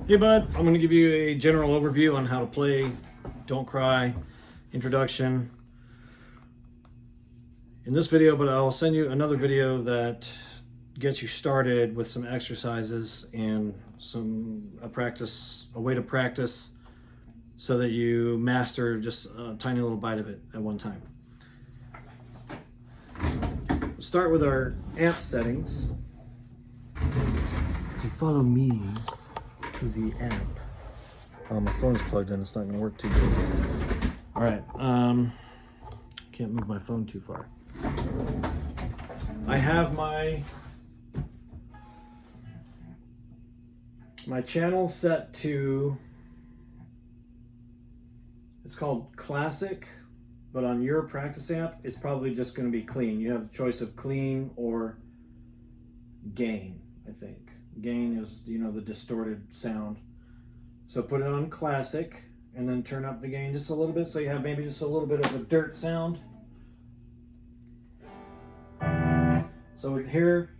Hey bud, I'm going to give you a general overview on how to play Don't Cry, introduction in this video, but I'll send you another video that gets you started with some exercises and a way to practice so that you master just a tiny little bite of it at one time. We'll start with our amp settings. If you follow me to the amp. My phone's plugged in, it's not gonna work too good. All right, can't move my phone too far. I have my channel set to, it's called Classic, but on your practice amp, it's probably just gonna be clean. You have the choice of clean or gain, I think. Gain is, the distorted sound. So put it on classic and then turn up the gain just a little bit so you have maybe just a little bit of a dirt sound. So with here,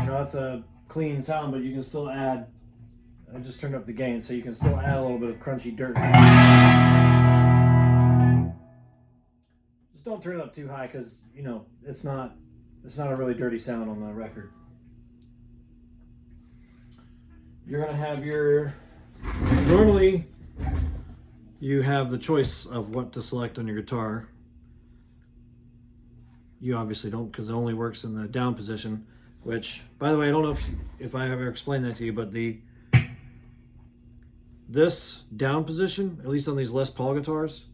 that's a clean sound, but you can still add, I just turned up the gain so you can still add a little bit of crunchy dirt. Just don't turn it up too high because, it's not a really dirty sound on the record. You're going to have normally you have the choice of what to select on your guitar. You obviously don't because it only works in the down position, which, by the way, I don't know if I ever explained that to you, but this down position, at least on these Les Paul guitars,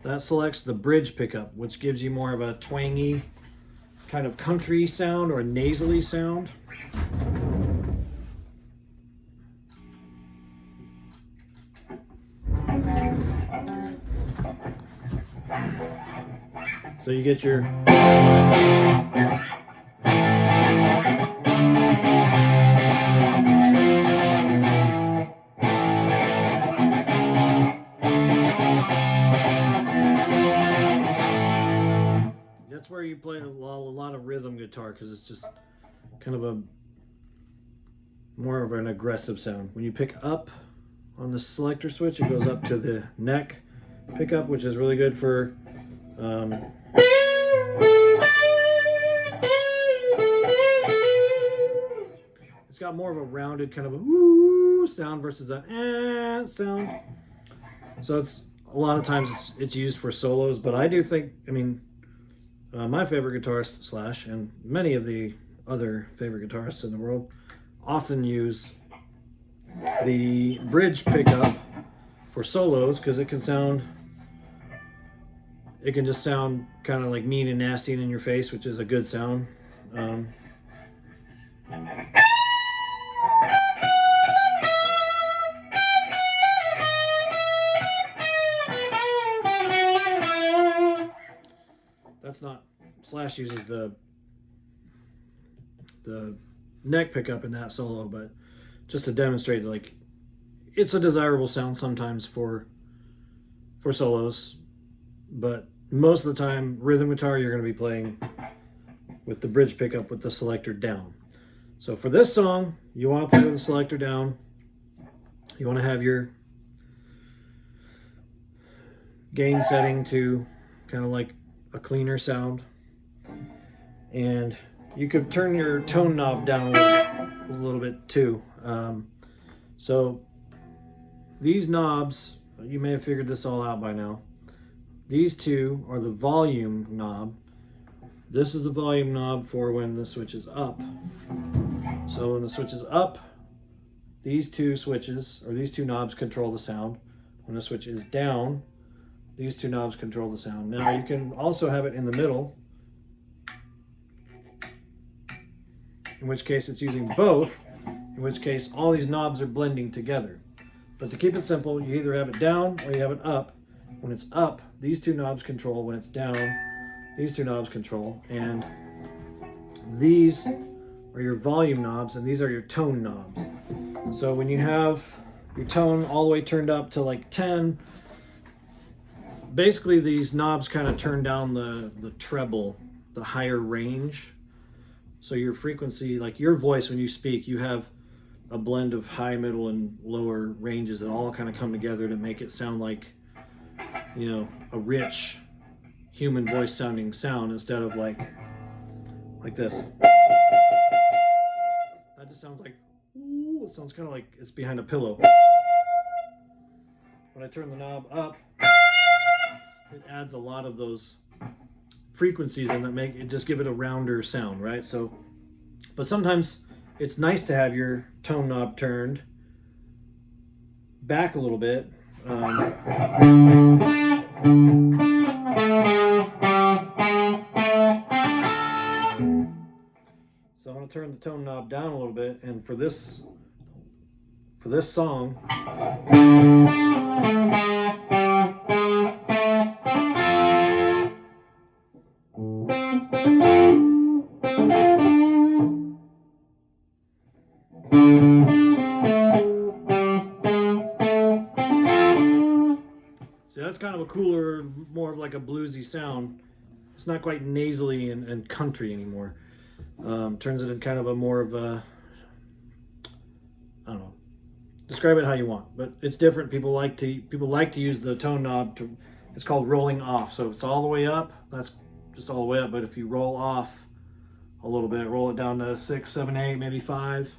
that selects the bridge pickup, which gives you more of a twangy kind of country sound or a nasally sound. So you get your that's where you play a lot of rhythm guitar because it's just kind of more of an aggressive sound. When you pick up on the selector switch, it goes up to the neck pickup, which is really good for it's got more of a rounded kind of a woo sound versus a sound. So it's a lot of times it's used for solos, but I do think, my favorite guitarist Slash and many of the other favorite guitarists in the world often use the bridge pickup for solos because it can just sound kind of like mean and nasty and in your face, which is a good sound. That's not, Slash uses the neck pickup in that solo, but just to demonstrate, like, it's a desirable sound sometimes for solos, but most of the time, rhythm guitar, you're going to be playing with the bridge pickup with the selector down. So for this song, you want to play with the selector down. You want to have your gain setting to kind of like a cleaner sound. And you could turn your tone knob down a little bit too. So these knobs, you may have figured this all out by now. These two are the volume knob. This is the volume knob for when the switch is up. So when the switch is up, these two switches, or these two knobs, control the sound. When the switch is down, these two knobs control the sound. Now you can also have it in the middle, in which case it's using both, in which case all these knobs are blending together. But to keep it simple, you either have it down or you have it up. When it's up, these two knobs control. When it's down, these two knobs control. And these are your volume knobs and these are your tone knobs. So when you have your tone all the way turned up to like 10, basically these knobs kind of turn down the treble, the higher range. So your frequency, like your voice when you speak, you have a blend of high, middle, and lower ranges that all kind of come together to make it sound like, you know, a rich human voice sounding sound instead of like this. That just sounds like, ooh, it sounds kind of like it's behind a pillow. When I turn the knob up, it adds a lot of those frequencies and that make it, just give it a rounder sound, right? So, but sometimes it's nice to have your tone knob turned back a little bit. So I'm going to turn the tone knob down a little bit, and for this song, see, that's kind of a cooler, more of like a bluesy sound. It's not quite nasally and country anymore. Turns it in kind of a more of a, I don't know, describe it how you want, but it's different. People like to use the tone knob to, it's called rolling off. So if it's all the way up, that's just all the way up. But if you roll off a little bit, roll it down to 6, 7, 8, maybe 5.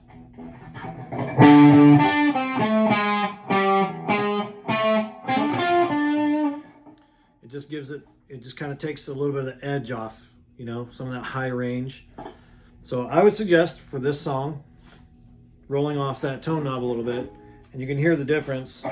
It just gives it just kind of takes a little bit of the edge off, you know, some of that high range. So I would suggest for this song, rolling off that tone knob a little bit, and you can hear the difference. It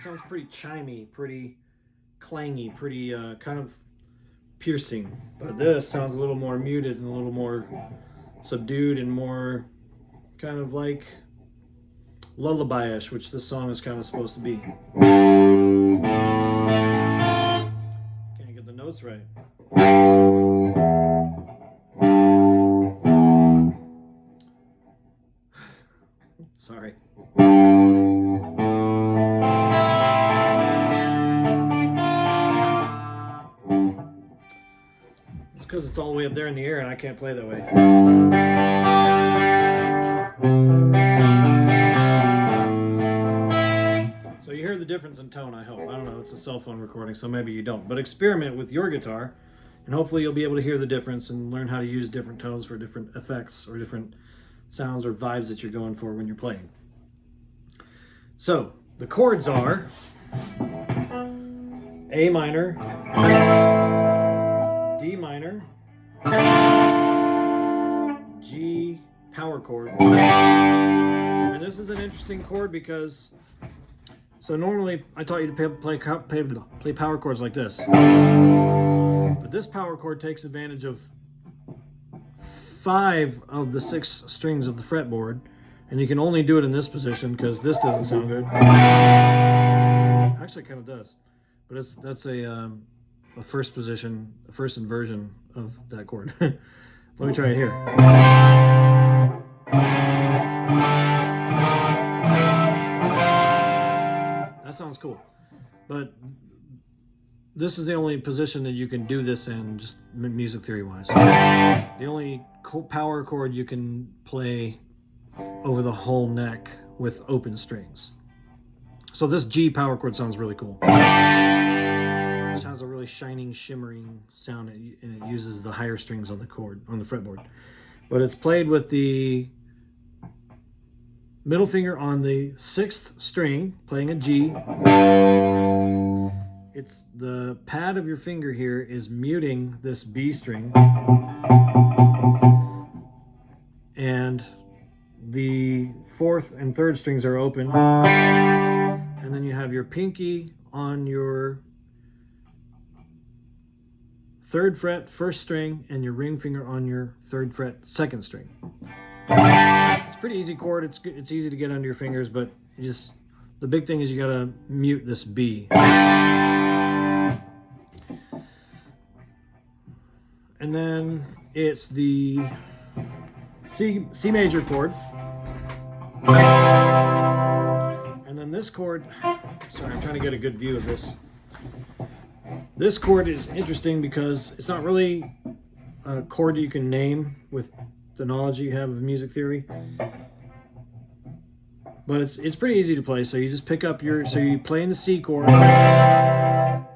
sounds pretty chimey, pretty clangy, pretty kind of piercing. But this sounds a little more muted and a little more subdued and more kind of like lullaby-ish, which this song is kind of supposed to be. Can't get the notes right. Sorry. It's because it's all the way up there in the air and I can't play that way. So you hear the difference in tone, I hope. I don't know, it's a cell phone recording, so maybe you don't. But experiment with your guitar, and hopefully you'll be able to hear the difference and learn how to use different tones for different effects or different sounds or vibes that you're going for when you're playing. So the chords are A minor, D minor, G power chord. And this is an interesting chord because, so normally I taught you to play power chords like this. But this power chord takes advantage of 5 of the 6 strings of the fretboard, and you can only do it in this position because this doesn't sound good. Actually, it kind of does, but that's a first position, a first inversion of that chord. Let me try it here. That sounds cool, but this is the only position that you can do this in, just music theory wise. The only power chord you can play over the whole neck with open strings. So this G power chord sounds really cool. It has a really shining, shimmering sound, and it uses the higher strings on the chord, on the fretboard. But it's played with the middle finger on the 6th string, playing a G. It's the pad of your finger here is muting this B string, and the 4th and 3rd strings are open, and then you have your pinky on your 3rd fret 1st string and your ring finger on your 3rd fret 2nd string. It's a pretty easy chord. It's easy to get under your fingers, but the big thing is you gotta mute this B. And then it's the C major chord. And then this this chord, sorry, I'm trying to get a good view of this. This chord is interesting because it's not really a chord you can name with the knowledge you have of music theory, but it's pretty easy to play. So you just pick up your, so you play in the C chord,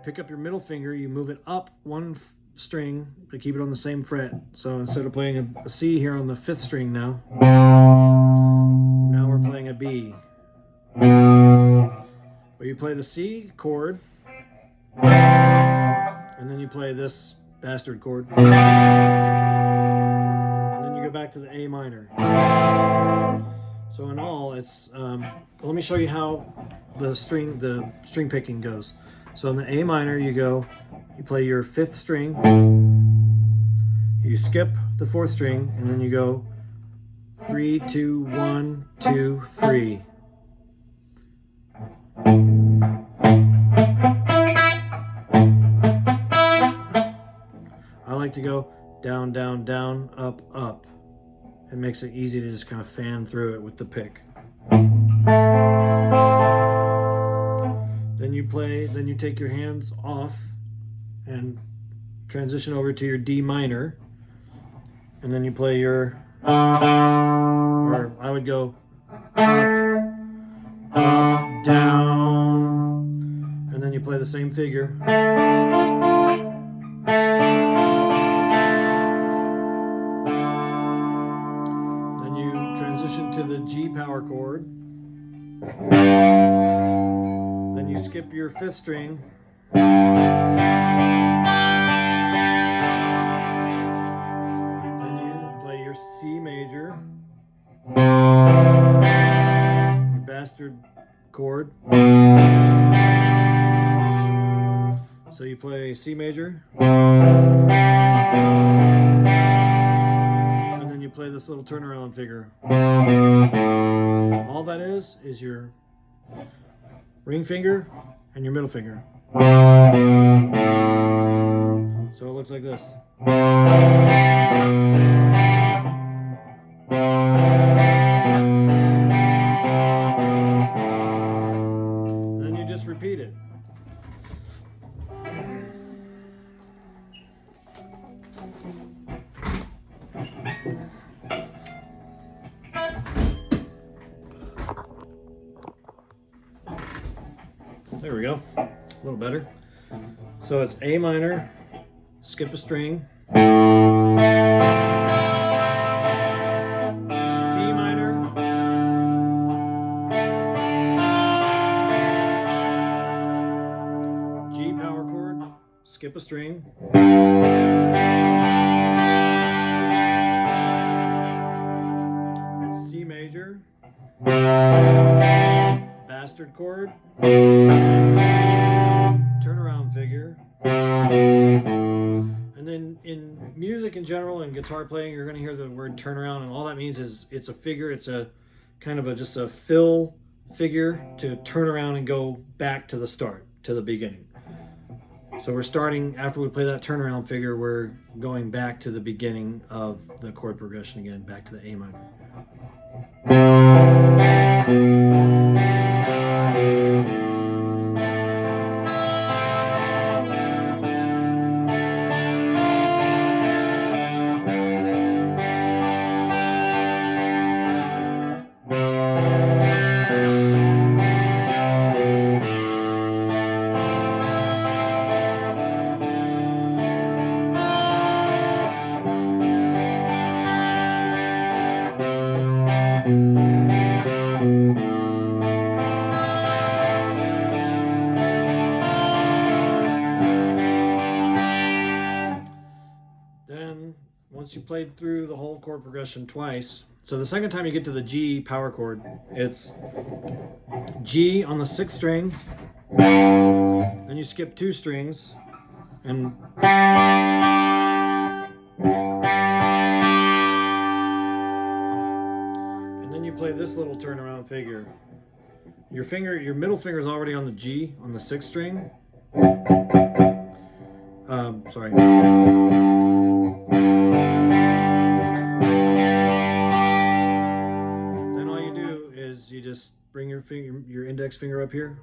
pick up your middle finger, you move it up one string, but keep it on the same fret. So instead of playing a C here on the 5th string now we're playing a B. But you play the C chord, and then you play this bastard chord, and then you go back to the A minor. So in all, it's let me show you how the string picking goes. So in the A minor, you play your 5th string, you skip the 4th string, and then you go 3, 2, 1, 2, 3. I like to go down, down, down, up, up. It makes it easy to just kind of fan through it with the pick. Then you take your hands off and transition over to your D minor, and then you play your, or I would go up, up, down, and then you play the same figure. Then you transition to the G power chord. Then you skip your 5th string. Then you play your C major, your bastard chord. So you play C major, and then you play this little turnaround figure. All that is your ring finger and your middle finger. So it looks like this. Then you just repeat it. There we go, a little better. So it's A minor, skip a string, D minor, G power chord, skip a string, C major, bastard chord, turnaround figure. And then in music in general and guitar playing, you're going to hear the word turnaround, and all that means is it's a figure. It's a kind of just a fill figure to turn around and go back to the start, to the beginning. So we're starting, after we play that turnaround figure, we're going back to the beginning of the chord progression again, back to the A minor. Then, once you played through the whole chord progression twice, so the second time you get to the G power chord, it's G on the 6th string, then you skip 2 strings, and then you play this little turnaround figure. Your middle finger is already on the G on the 6th string. Sorry. Then all you do is you just bring your index finger up here,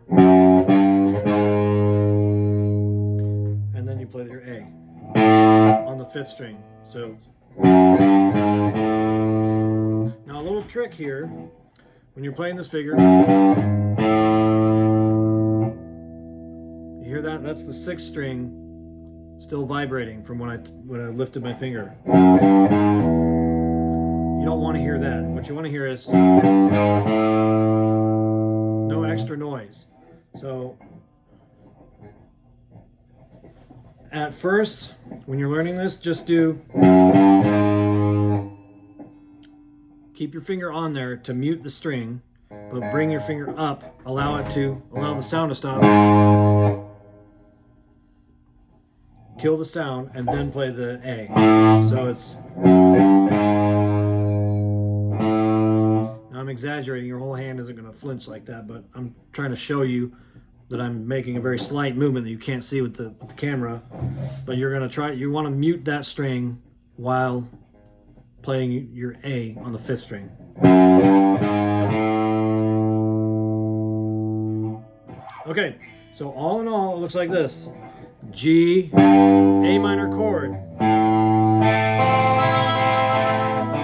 and then you play your A on the 5th string. So now a little trick here, when you're playing this figure, you hear that? That's the 6th string still vibrating from when I lifted my finger. You don't want to hear that. What you want to hear is no extra noise. So at first, when you're learning this, just keep your finger on there to mute the string, but bring your finger up, allow the sound to stop, kill the sound, and then play the A. So it's, now I'm exaggerating, your whole hand isn't going to flinch like that, but I'm trying to show you that I'm making a very slight movement that you can't see with the camera. But you're going to you want to mute that string while playing your A on the 5th string. Okay, so all in all, it looks like this. G, A minor chord,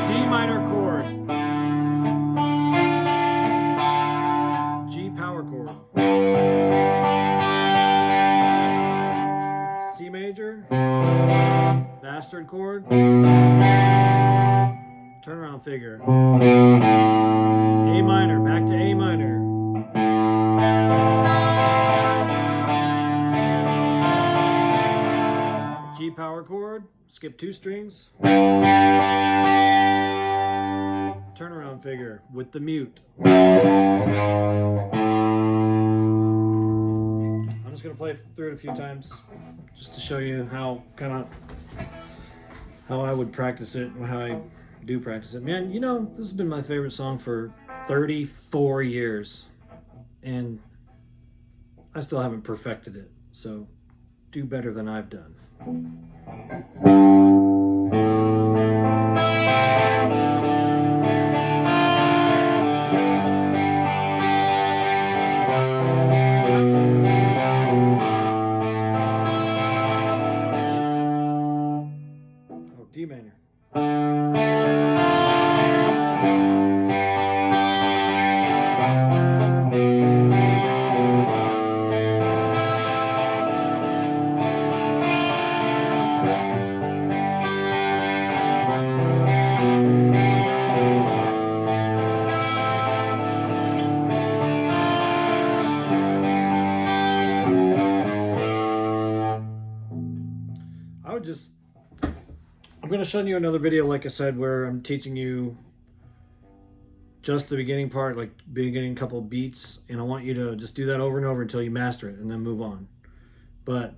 D minor chord, G power chord, C major, bastard chord, turnaround figure, A minor, back to A minor, G power chord, skip 2 strings, turnaround figure with the mute. I'm just going to play through it a few times just to show you how I would practice it, how I do practice it. Man, you know, this has been my favorite song for 34 years, and I still haven't perfected it, so do better than I've done. Oh, D minor. I'm going to show you another video, like I said, where I'm teaching you just the beginning part, like beginning couple beats, and I want you to just do that over and over until you master it and then move on. But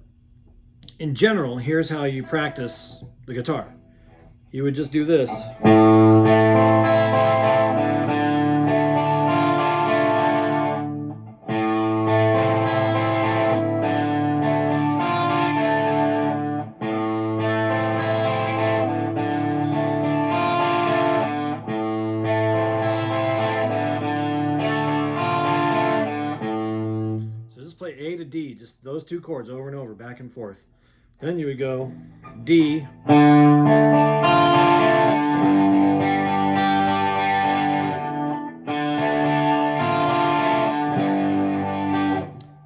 in general, here's how you practice the guitar. You would just do this. Play A to D, just those 2 chords over and over, back and forth. Then you would go D,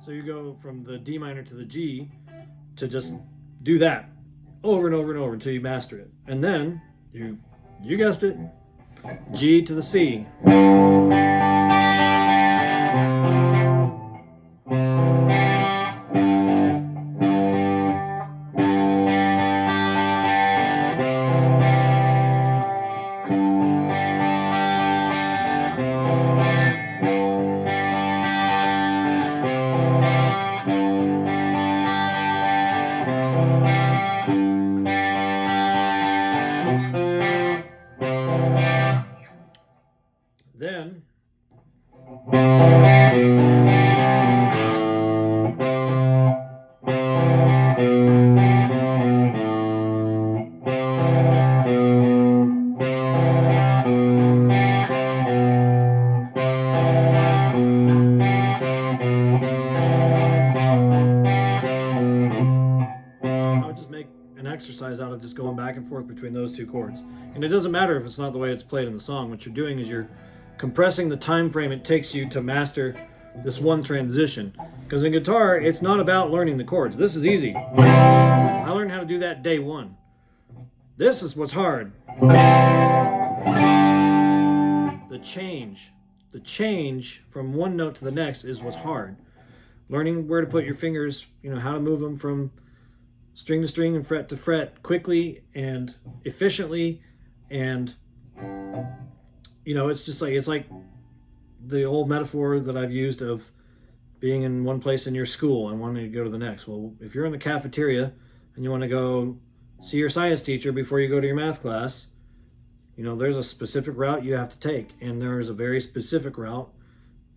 so you go from the D minor to the G to just do that over and over and over until you master it. And then you guessed it, G to the C. Then I would just make an exercise out of just going back and forth between those two chords. And it doesn't matter if it's not the way it's played in the song. What you're doing is you're compressing the time frame it takes you to master this one transition. Because in guitar, it's not about learning the chords. This is easy. I learned how to do that day one. This is what's hard. The change from one note to the next is what's hard. Learning where to put your fingers, how to move them from string to string and fret to fret quickly and efficiently. And, it's like the old metaphor that I've used of being in one place in your school and wanting to go to the next. Well, if you're in the cafeteria and you want to go see your science teacher before you go to your math class, there's a specific route you have to take, and there's a very specific route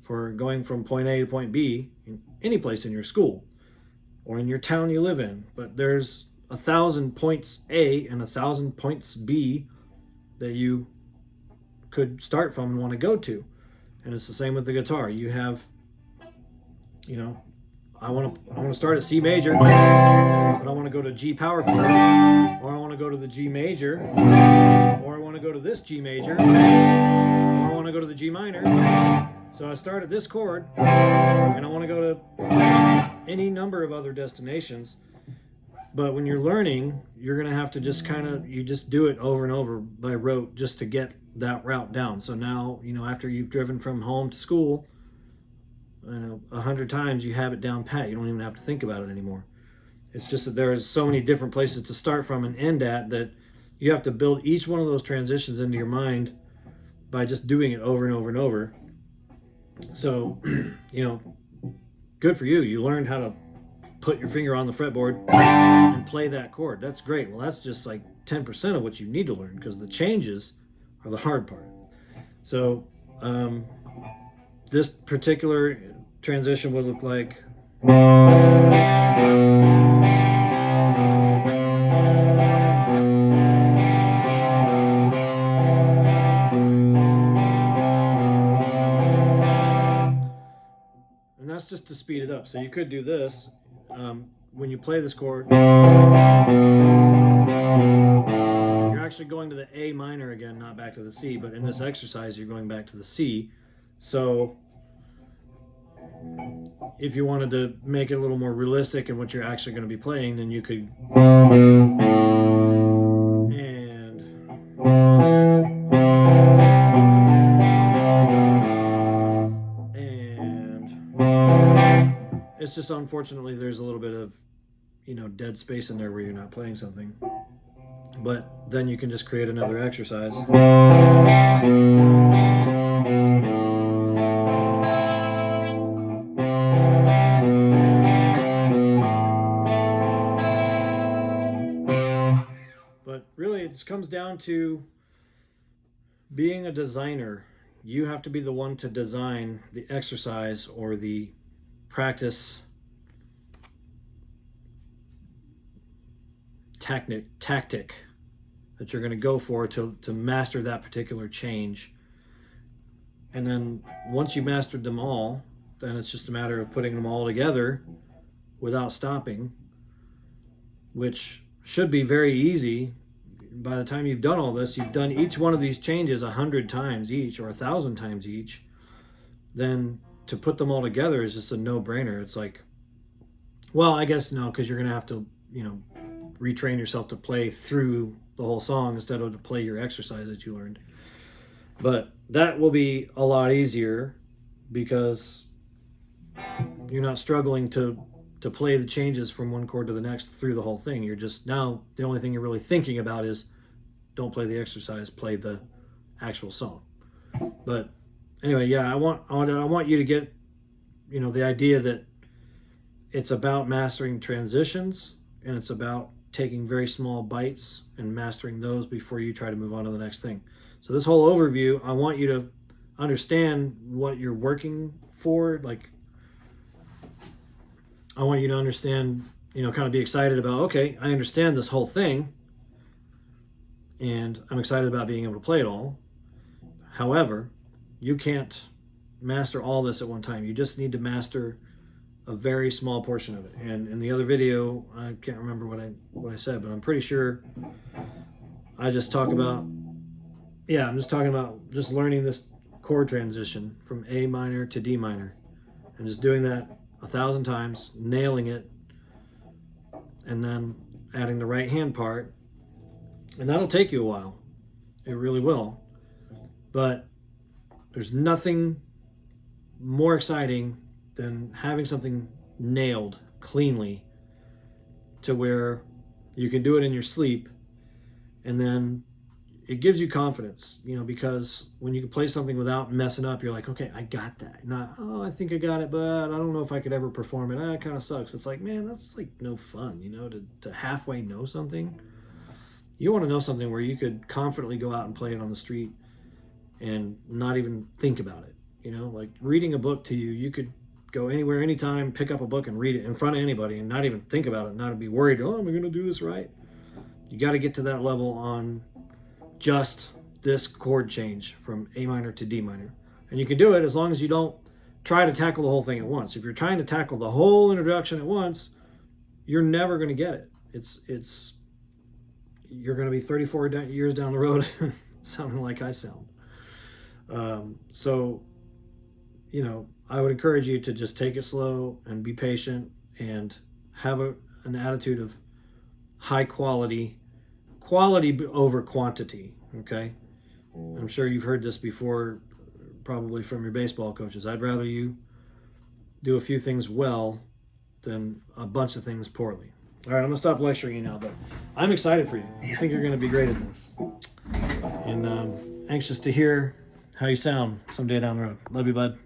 for going from point A to point B in any place in your school or in your town you live in. But there's 1,000 points A and 1,000 points B that you could start from and want to go to. And it's the same with the guitar. You have, I want to start at C major, but I want to go to G power chord, or I want to go to the G major, or I want to go to this G major, or I want to go to the G minor. So I start at this chord, and I want to go to any number of other destinations. But when you're learning, you're going to have to just you just do it over and over by rote just to get that route down. So now, after you've driven from home to school 100 times, you have it down pat. You don't even have to think about it anymore. It's just that there's so many different places to start from and end at that you have to build each one of those transitions into your mind by just doing it over and over and over. So, good for you. You learned how to put your finger on the fretboard and play that chord. That's great. Well, that's just like 10% of what you need to learn, because the changes are the hard part. So this particular transition would look like, and that's just to speed it up. So you could do this when you play this chord. You're actually going to the A minor again, not back to the C, but in this exercise you're going back to the C. So if you wanted to make it a little more realistic in what you're actually going to be playing, then you could it's just unfortunately there's a little bit of dead space in there where you're not playing something. But then you can just create another exercise. But really, it just comes down to being a designer. You have to be the one to design the exercise or the practice tactic that you're going to go for to master that particular change. And then once you mastered them all, then it's just a matter of putting them all together without stopping, which should be very easy. By the time you've done all this, you've done each one of these changes 100 times each or 1,000 times each, then to put them all together is just a no-brainer. It's like, well, I guess no, because you're going to have to, retrain yourself to play through the whole song instead of to play your exercise that you learned. But that will be a lot easier because you're not struggling to play the changes from one chord to the next through the whole thing. You're just, now the only thing you're really thinking about is don't play the exercise, play the actual song. But anyway, yeah, I want you to get the idea that it's about mastering transitions, and it's about taking very small bites and mastering those before you try to move on to the next thing. So this whole overview, I want you to understand what you're working for. Like, I want you to understand, kind of be excited about, okay, I understand this whole thing and I'm excited about being able to play it all. However, you can't master all this at one time. You just need to master a very small portion of it. And in the other video, I can't remember what I said, but I'm pretty sure I just talk about, yeah, I'm just talking about just learning this chord transition from A minor to D minor, and just doing that 1,000 times, nailing it, and then adding the right hand part. And that'll take you a while. It really will. But there's nothing more exciting than having something nailed cleanly to where you can do it in your sleep, and then it gives you confidence, you know, because when you can play something without messing up, you're like, okay, I got that. Not, oh, I think I got it, but I don't know if I could ever perform it. It kind of sucks. It's like, man, that's like no fun, you know, to halfway know something. You want to know something where you could confidently go out and play it on the street and not even think about it. You know, like reading a book to you, you could go anywhere, anytime, pick up a book and read it in front of anybody and not even think about it, not be worried, oh, am I going to do this right? You got to get to that level on just this chord change from A minor to D minor. And you can do it as long as you don't try to tackle the whole thing at once. If you're trying to tackle the whole introduction at once, you're never going to get it. You're going to be 34 years down the road sounding like I sound. So, you know, I would encourage you to just take it slow and be patient and have an attitude of high quality over quantity. Okay. I'm sure you've heard this before, probably from your baseball coaches. I'd rather you do a few things well than a bunch of things poorly. All right, I'm gonna stop lecturing you now, but I'm excited for you. I think you're gonna be great at this, and anxious to hear how you sound someday down the road. Love you, bud.